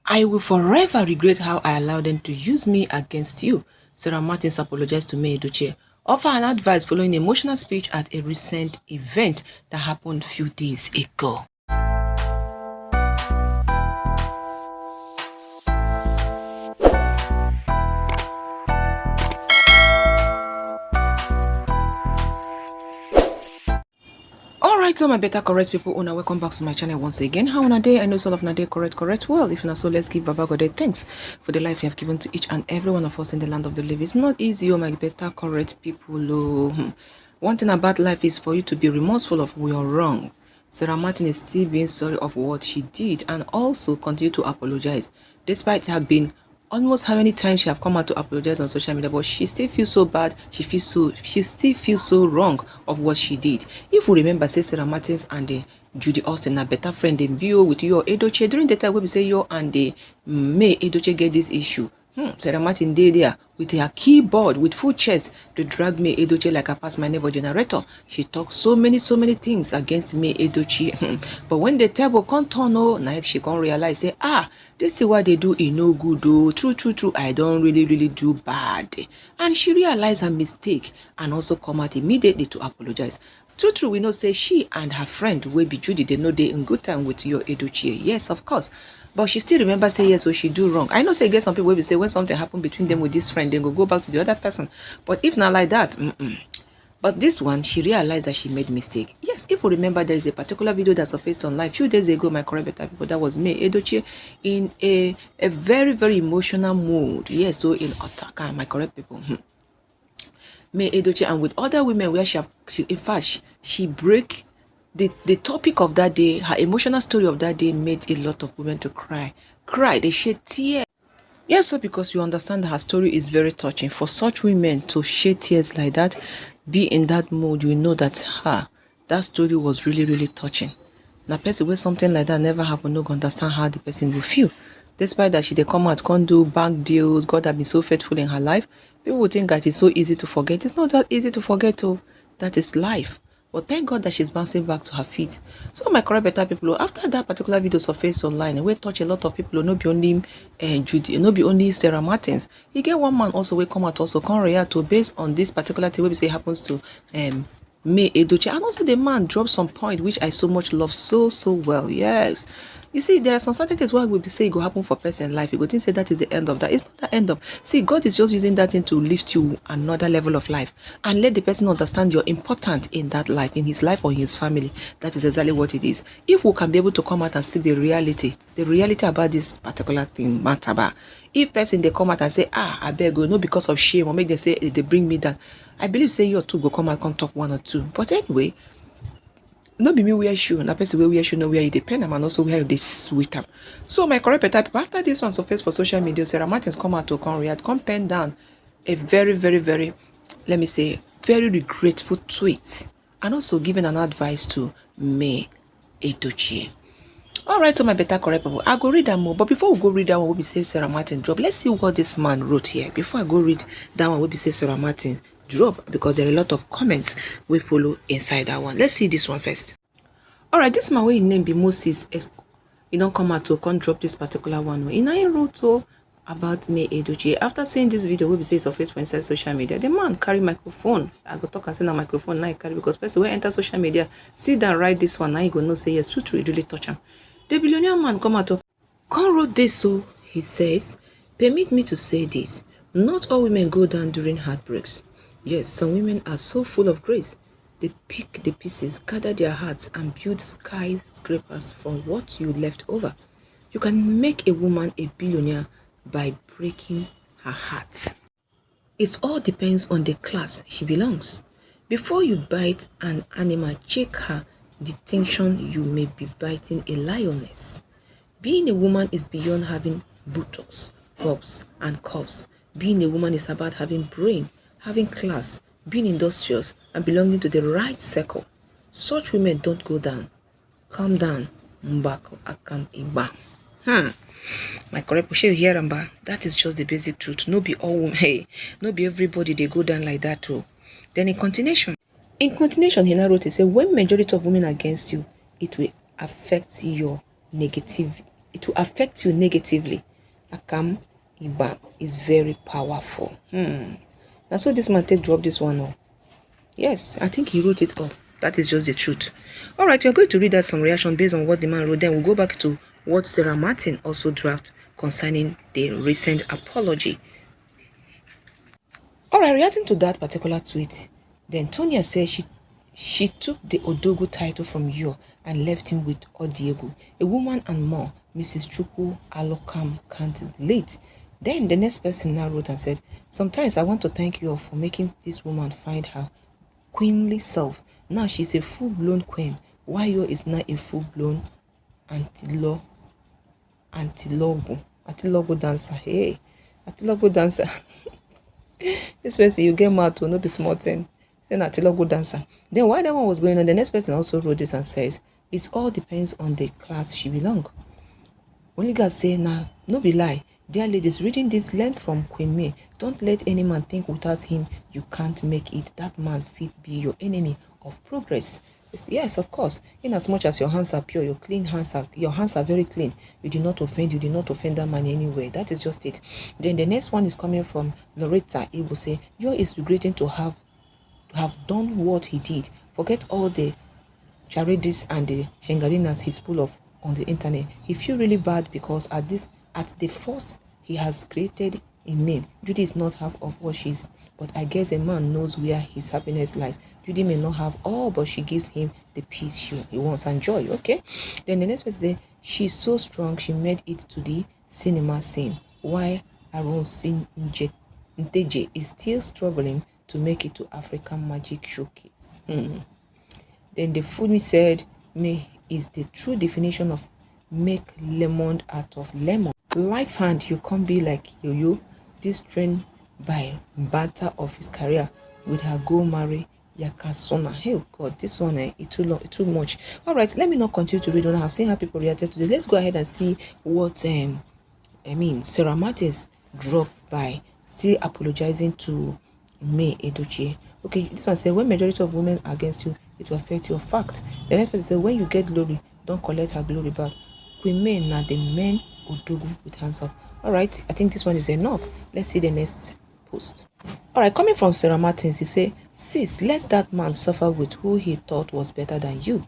I will forever regret how I allowed them to use me against you. Sarah Martins apologized to May Edochi. Offer an advice following emotional speech at a recent event that happened a few days ago. Alright, so my better correct people, una welcome back to my channel once again. How una day? I know all of na day correct. Well, if not so, let's give Baba God thanks for the life you have given to each and every one of us in the land of the living. It's not easy, oh my better correct people. Oh. One thing about life is for you to be remorseful of your wrong. Sarah Martin is still being sorry of what she did and also continue to apologize, despite her being almost how many times she have come out to apologize on social media, but she still feels so bad. She still feels so wrong of what she did. If we remember, say Sarah Martins and Judy Austin are better friend in view with your Edochi during the time when we say you and May Edochi get this issue. Sarah Martin did there with her keyboard with full chest to drag May Edochi like a pass my neighbor generator. She talked so many things against May Edochi. But when the table can't turn, now she can't realize, say, this is what they do is no good though. True, I don't really do bad. And she realized her mistake and also come out immediately to apologize. True, we know say she and her friend will be Judy, they know they in good time with your Edochi. Yes, of course. But she still remember say yes, so she do wrong. I know say get some people will say when something happened between them with this friend, then go back to the other person. But if not like that, But this one, she realized that she made mistake. Yes, if you remember, there is a particular video that surfaced online a few days ago, my correct better people, that was May Edochi in a very emotional mood. Yes, so in attack, my correct people. May Edochi and with other women where in fact, she break the topic of that day, her emotional story of that day made a lot of women to cry. They shed tears. Yes, so because you understand that her story is very touching. For such women to shed tears like that, be in that mood, you know that that story was really touching. Now, person where something like that never happened, no understand how the person will feel. Despite that she they come out, can't do bank deals, God have been so faithful in her life. People would think that it's so easy to forget. It's not that easy to forget, oh. That is life. But thank God that she's bouncing back to her feet. So my correct better people, after that particular video surfaced online, we touch a lot of people, no be only Judy, no be only Sarah Martins. You get one man also will come out also can react to based on this particular thing we say happens to May Edochi, and also the man dropped some point which I so much love so well. Yes. You see, there are some certain things why we say it will happen for person life. You go think say that is the end of that. It's not the end of. See, God is just using that thing to lift you another level of life and let the person understand you're important in that life, in his life or in his family. That is exactly what it is. If we can be able to come out and speak the reality about this particular thing, matter. If person they come out and say, I beg you, no because of shame or make them say they bring me down. I believe say you two go come out, come talk one or two. But anyway, no be me wear shoe, na person wey wear shoe no where you depend am and also where they sweet am. So my correct better people, after this one surface for social media, Sarah Martins come out to come react, come pen down a very, let me say, very regretful tweet and also giving an advice to May Edochi. Alright, so my better correct people, I go read that more. But before we go read that one, we be say Sarah Martin drop. Let's see what this man wrote here. Before I go read that one, we be say Sarah Martin drop, because there are a lot of comments we follow inside that one. Let's see this one first. Alright, this man wey name be Moses, he don't come out to come drop this particular one. He now wrote about May Edochi. After seeing this video, we be say surface for inside social media. The man carry microphone. I go talk and say na microphone now he carry, because person when enter social media, sit down write this one, now you go know say yes, true, it really touch him. The billionaire man come out to come wrote this, so he says, permit me to say this. Not all women go down during heartbreaks. Yes, some women are so full of grace. They pick the pieces, gather their hearts, and build skyscrapers from what you left over. You can make a woman a billionaire by breaking her heart. It all depends on the class she belongs. Before you bite an animal, check her distinction. You may be biting a lioness. Being a woman is beyond having buttocks, bobs, and curves. Being a woman is about having brain, having class, being industrious, and belonging to the right circle. Such women don't go down. Calm down. Mbako akam ibam. My correct share here, Amba. That is just the basic truth. No be all women. Hey, no be everybody they go down like that too. Then in continuation, he now wrote, he said, when majority of women are against you, it will affect your negative. it will affect you negatively. Akam Iba is very powerful. Now, so this man take drop this one. Oh. Yes, I think he wrote it up. That is just the truth. All right, we're going to read out some reaction based on what the man wrote. Then we'll go back to what Sarah Martin also drafted concerning the recent apology. All right, reacting to that particular tweet, then Tonya says she took the Odogu title from you and left him with Odiego, a woman and more. Mrs. Chukwu Alokam can't relate. Then the next person now wrote and said, sometimes I want to thank you all for making this woman find her queenly self. Now she's a full-blown queen. Wayo is not a full-blown antilogo dancer. Hey, antilogo dancer. This person, you get mad to no be small thing. Say antilogo dancer. Then while that one was going on, the next person also wrote this and says, it all depends on the class she belong. Only God say now, no be lie. Dear ladies, reading this, learn from Queen May. Don't let any man think without him you can't make it. That man fit be your enemy of progress. Yes, of course. In as much as your hands are pure, your hands are very clean. You did not offend that man anyway. That is just it. Then the next one is coming from Loretta. It will say, you is regretting to have done what he did. Forget all the charities and the shangarinas he's full of on the internet. He feel really bad because at the force he has created in men, Judy is not half of what she's. But I guess a man knows where his happiness lies. Judy may not have all, but she gives him the peace he wants and joy. Okay. Then the next person says, she's so strong she made it to the cinema scene. Why Aaron Sin Nteje is still struggling to make it to African Magic Showcase. Then the food said, May is the true definition of make lemon out of lemon. Life hand, you can't be like Yo-Yo. This train by Banta of his career with her go marry Yakasona. Hey God, this one it's too long, it's too much. All right, let me not continue to read on. I've seen how people reacted to this. Let's go ahead and see what Sarah Martins dropped by still apologizing to May Edochi. Okay, this one said, when majority of women are against you, it will affect your fact. The next person said, when you get glory, don't collect her glory back. Queen May now the men Odogu with hands up. All right, I think this one is enough. Let's see the next post. All right, coming from Sarah Martins, he say, sis, let that man suffer with who he thought was better than you.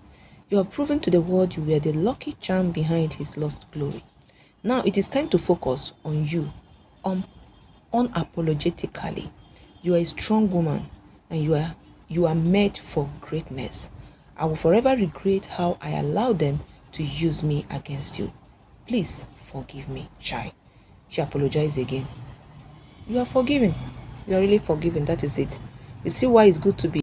You have proven to the world you were the lucky charm behind his lost glory. Now it is time to focus on you, unapologetically. You are a strong woman and you are made for greatness. I will forever regret how I allowed them to use me against you. Please forgive me, Chai. She apologized again. You are forgiven. You are really forgiven. That is it. You see why it's good to be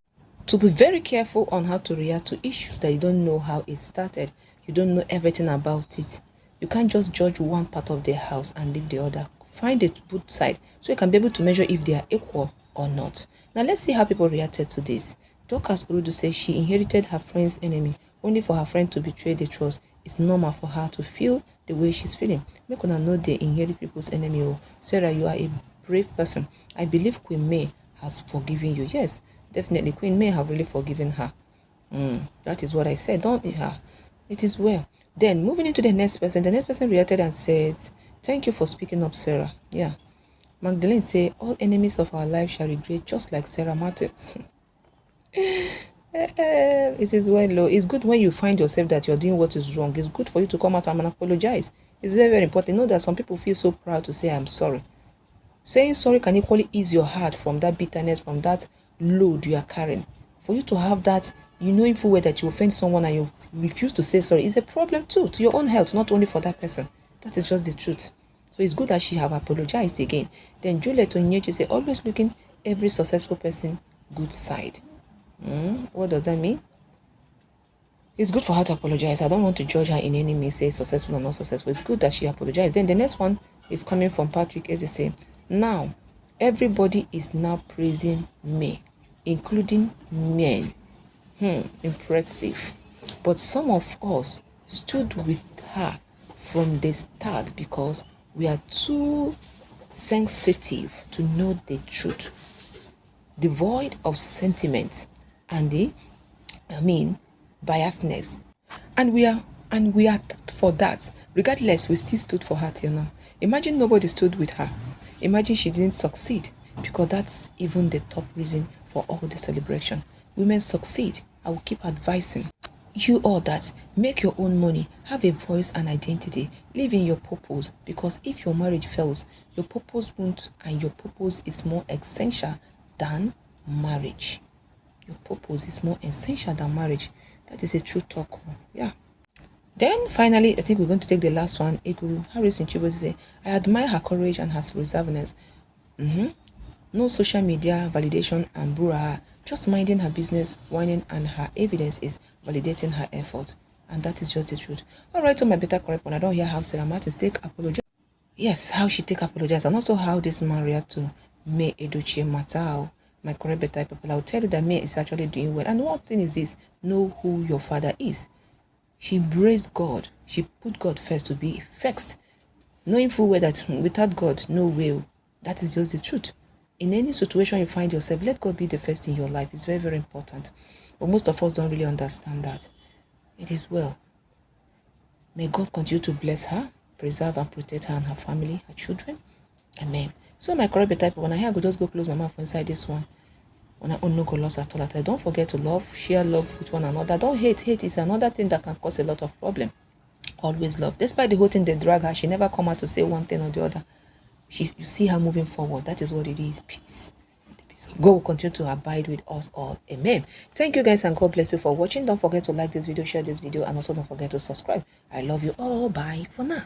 very careful on how to react to issues that you don't know how it started. You don't know everything about it. You can't just judge one part of the house and leave the other. Find the both side so you can be able to measure if they are equal or not. Now let's see how people reacted to this. Dorcas Urudu says she inherited her friend's enemy only for her friend to betray the trust. It's normal for her to feel the way she's feeling. Make una know they inherit people's enemy. Oh, Sarah, you are a brave person. I believe Queen May has forgiven you. Yes, definitely. Queen May have really forgiven her. That is what I said. Don't her. It is well. Then moving into the next person reacted and said, thank you for speaking up, Sarah. Yeah. Magdalene say, all enemies of our life shall regret just like Sarah Martins. It is well low. It's good when you find yourself that you're doing what is wrong. It's good for you to come out and apologize. It's very, very important. You know that some people feel so proud to say, I'm sorry. Saying sorry can equally ease your heart from that bitterness, from that load you are carrying. For you to have that, you know in full way that you offend someone and you refuse to say sorry is a problem too, to your own health, not only for that person. That is just the truth. So it's good that she have apologized again. Then Juliet Onyechi say, always looking every successful person good side. What does that mean? It's good for her to apologize. I don't want to judge her in any means, say successful or not successful. It's good that she apologized. Then the next one is coming from Patrick as they say, now everybody is now praising me, including men. Impressive. But some of us stood with her from the start because we are too sensitive to know the truth, devoid of sentiments and biasness, and we are for that. Regardless, we still stood for her till now. Imagine nobody stood with her. Imagine she didn't succeed, because that's even the top reason for all the celebration. Women succeed. I will keep advising you all that make your own money, have a voice and identity, live in your purpose, because if your marriage fails, your purpose won't, and your purpose is more essential than marriage. Your purpose is more essential than marriage. That is a true talk. Yeah. Then finally, I think we're going to take the last one. Eguru Harrison Chibozi say, I admire her courage and her reservedness. No social media validation and brouhaha, just minding her business, whining, and her evidence is validating her effort. And that is just the truth. Alright, so my better correct one. I don't hear how Sarah Martins take apologize. Yes, how she take apologize, and also how this man react to May Edochi Matao. My correct better people, I'll tell you that May is actually doing well. And one thing is this: know who your father is. She embraced God. She put God first to be first. Knowing full well that without God, no way. That is just the truth. In any situation you find yourself, let God be the first in your life. It's very, very important. But most of us don't really understand that. It is well. May God continue to bless her, preserve and protect her and her family, her children. Amen. So my correct better people, when I hear I go just go close my mouth inside this one. When I own no go loss at all. Don't forget to love, share love with one another. Don't hate. Hate is another thing that can cause a lot of problem. Always love. Despite the whole thing they drag her, she never come out to say one thing or the other. You see her moving forward. That is what it is. Peace. The peace of God will continue to abide with us all. Amen. Thank you guys, and God bless you for watching. Don't forget to like this video, share this video, and also don't forget to subscribe. I love you all. Bye for now.